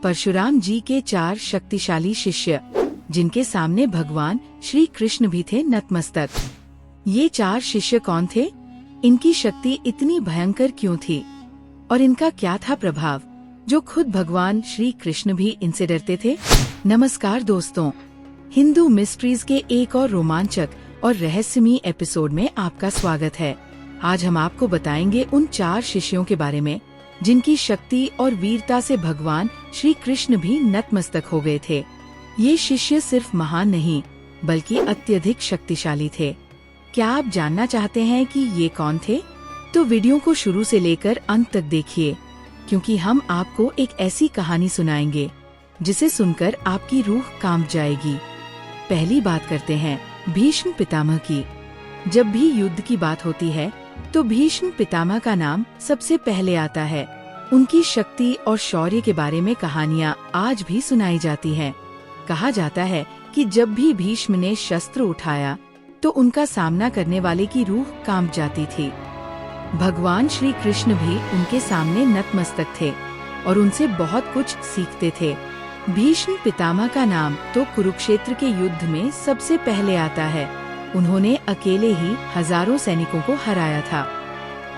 परशुराम जी के 4 शक्तिशाली शिष्य, जिनके सामने भगवान श्री कृष्ण भी थे नतमस्तक। ये 4 शिष्य कौन थे? इनकी शक्ति इतनी भयंकर क्यों थी? और इनका क्या था प्रभाव, जो खुद भगवान श्री कृष्ण भी इनसे डरते थे? नमस्कार दोस्तों, हिंदू मिस्ट्रीज के एक और रोमांचक और रहस्यमयी एपिसोड में आपका स्वागत है। आज हम आपको बताएंगे उन 4 शिष्यों के बारे में, जिनकी शक्ति और वीरता से भगवान श्री कृष्ण भी नतमस्तक हो गए थे। ये शिष्य सिर्फ महान नहीं, बल्कि अत्यधिक शक्तिशाली थे। क्या आप जानना चाहते हैं कि ये कौन थे? तो वीडियो को शुरू से लेकर अंत तक देखिए, क्योंकि हम आपको एक ऐसी कहानी सुनाएंगे जिसे सुनकर आपकी रूह कांप जाएगी। पहली बात करते हैं भीष्म पितामह की। जब भी युद्ध की बात होती है तो भीष्म पितामह का नाम सबसे पहले आता है। उनकी शक्ति और शौर्य के बारे में कहानियाँ आज भी सुनाई जाती हैं। कहा जाता है कि जब भी भीष्म ने शस्त्र उठाया तो उनका सामना करने वाले की रूह कांप जाती थी। भगवान श्री कृष्ण भी उनके सामने नतमस्तक थे और उनसे बहुत कुछ सीखते थे। भीष्म पितामह का नाम तो कुरुक्षेत्र के युद्ध में सबसे पहले आता है। उन्होंने अकेले ही हजारों सैनिकों को हराया था।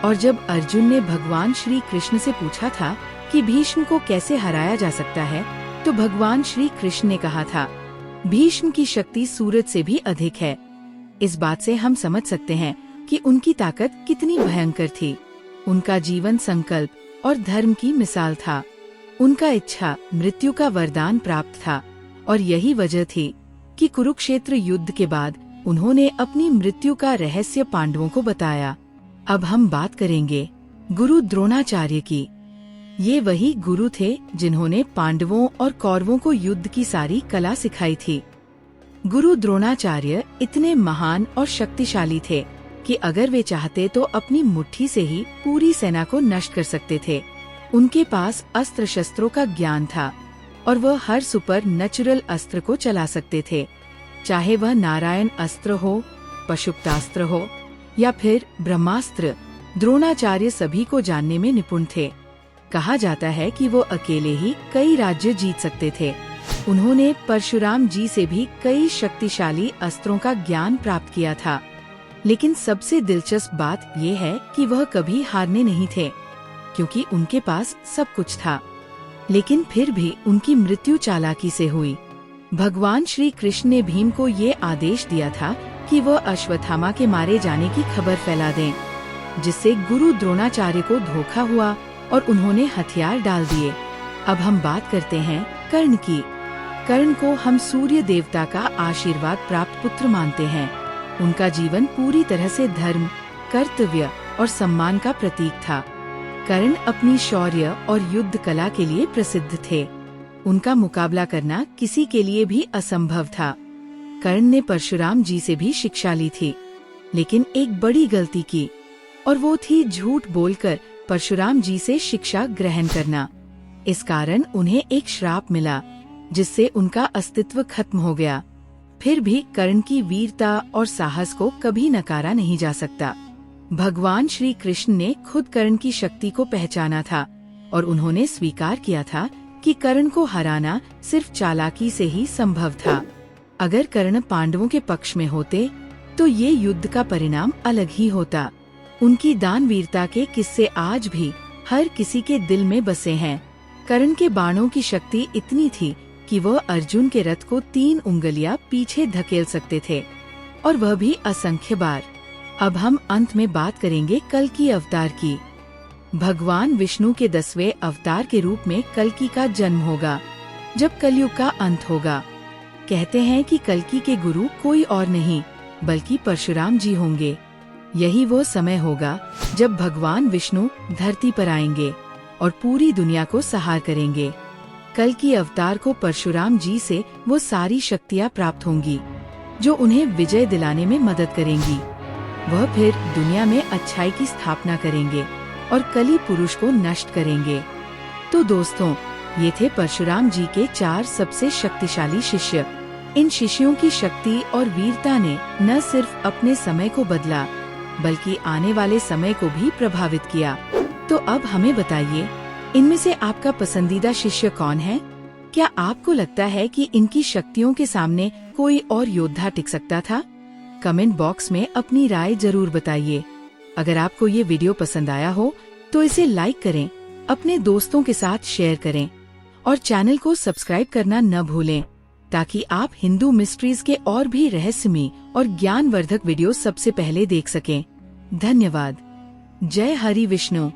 और जब अर्जुन ने भगवान श्री कृष्ण से पूछा था कि भीष्म को कैसे हराया जा सकता है, तो भगवान श्री कृष्ण ने कहा था, भीष्म की शक्ति सूरज से भी अधिक है। इस बात से हम समझ सकते हैं कि उनकी ताकत कितनी भयंकर थी। उनका जीवन संकल्प और धर्म की मिसाल था। उनका इच्छा मृत्यु का वरदान प्राप्त था, और यही वजह थी कि कुरुक्षेत्र युद्ध के बाद उन्होंने अपनी मृत्यु का रहस्य पांडवों को बताया। अब हम बात करेंगे गुरु द्रोणाचार्य की। ये वही गुरु थे जिन्होंने पांडवों और कौरवों को युद्ध की सारी कला सिखाई थी। गुरु द्रोणाचार्य इतने महान और शक्तिशाली थे कि अगर वे चाहते तो अपनी मुट्ठी से ही पूरी सेना को नष्ट कर सकते थे। उनके पास अस्त्र शस्त्रों का ज्ञान था और वह हर सुपर नेचुरल अस्त्र को चला सकते थे, चाहे वह नारायण अस्त्र हो, पशुपतास्त्र हो या फिर ब्रह्मास्त्र। द्रोणाचार्य सभी को जानने में निपुण थे। कहा जाता है कि वो अकेले ही कई राज्य जीत सकते थे। उन्होंने परशुराम जी से भी कई शक्तिशाली अस्त्रों का ज्ञान प्राप्त किया था। लेकिन सबसे दिलचस्प बात ये है कि वह कभी हारने नहीं थे, क्योंकि उनके पास सब कुछ था। लेकिन फिर भी उनकी मृत्यु चालाकी से हुई। भगवान श्री कृष्ण ने भीम को ये आदेश दिया था कि वह अश्वत्थामा के मारे जाने की खबर फैला दें, जिससे गुरु द्रोणाचार्य को धोखा हुआ और उन्होंने हथियार डाल दिए। अब हम बात करते हैं कर्ण की। कर्ण को हम सूर्य देवता का आशीर्वाद प्राप्त पुत्र मानते हैं। उनका जीवन पूरी तरह से धर्म, कर्तव्य और सम्मान का प्रतीक था। कर्ण अपनी शौर्य और युद्ध कला के लिए प्रसिद्ध थे। उनका मुकाबला करना किसी के लिए भी असंभव था। कर्ण ने परशुराम जी से भी शिक्षा ली थी, लेकिन एक बड़ी गलती की, और वो थी झूठ बोलकर परशुराम जी से शिक्षा ग्रहण करना। इस कारण उन्हें एक श्राप मिला, जिससे उनका अस्तित्व खत्म हो गया। फिर भी कर्ण की वीरता और साहस को कभी नकारा नहीं जा सकता। भगवान श्री कृष्ण ने खुद कर्ण की शक्ति को पहचाना था और उन्होंने स्वीकार किया था कि कर्ण को हराना सिर्फ चालाकी से ही संभव था। अगर कर्ण पांडवों के पक्ष में होते तो ये युद्ध का परिणाम अलग ही होता। उनकी दानवीरता के किस्से आज भी हर किसी के दिल में बसे हैं। कर्ण के बाणों की शक्ति इतनी थी कि वह अर्जुन के रथ को 3 उंगलियां पीछे धकेल सकते थे, और वह भी असंख्य बार। अब हम अंत में बात करेंगे कल्कि अवतार की। भगवान विष्णु के 10वें अवतार के रूप में कल्कि का जन्म होगा, जब कलयुग का अंत होगा। कहते हैं कि कल्कि के गुरु कोई और नहीं बल्कि परशुराम जी होंगे। यही वो समय होगा जब भगवान विष्णु धरती पर आएंगे और पूरी दुनिया को संहार करेंगे। कल्कि अवतार को परशुराम जी से वो सारी शक्तियाँ प्राप्त होंगी जो उन्हें विजय दिलाने में मदद करेंगी। वह फिर दुनिया में अच्छाई की स्थापना करेंगे और कली पुरुष को नष्ट करेंगे। तो दोस्तों, ये थे परशुराम जी के 4 सबसे शक्तिशाली शिष्य। इन शिष्यों की शक्ति और वीरता ने न सिर्फ अपने समय को बदला, बल्कि आने वाले समय को भी प्रभावित किया। तो अब हमें बताइए इनमें से आपका पसंदीदा शिष्य कौन है? क्या आपको लगता है कि इनकी शक्तियों के सामने कोई और योद्धा टिक सकता था? कमेंट बॉक्स में अपनी राय जरूर बताइए। अगर आपको ये वीडियो पसंद आया हो तो इसे लाइक करें, अपने दोस्तों के साथ शेयर करें और चैनल को सब्सक्राइब करना न भूलें, ताकि आप हिंदू मिस्ट्रीज के और भी रहस्यमयी और ज्ञानवर्धक वीडियो सबसे पहले देख सकें। धन्यवाद। जय हरि विष्णु।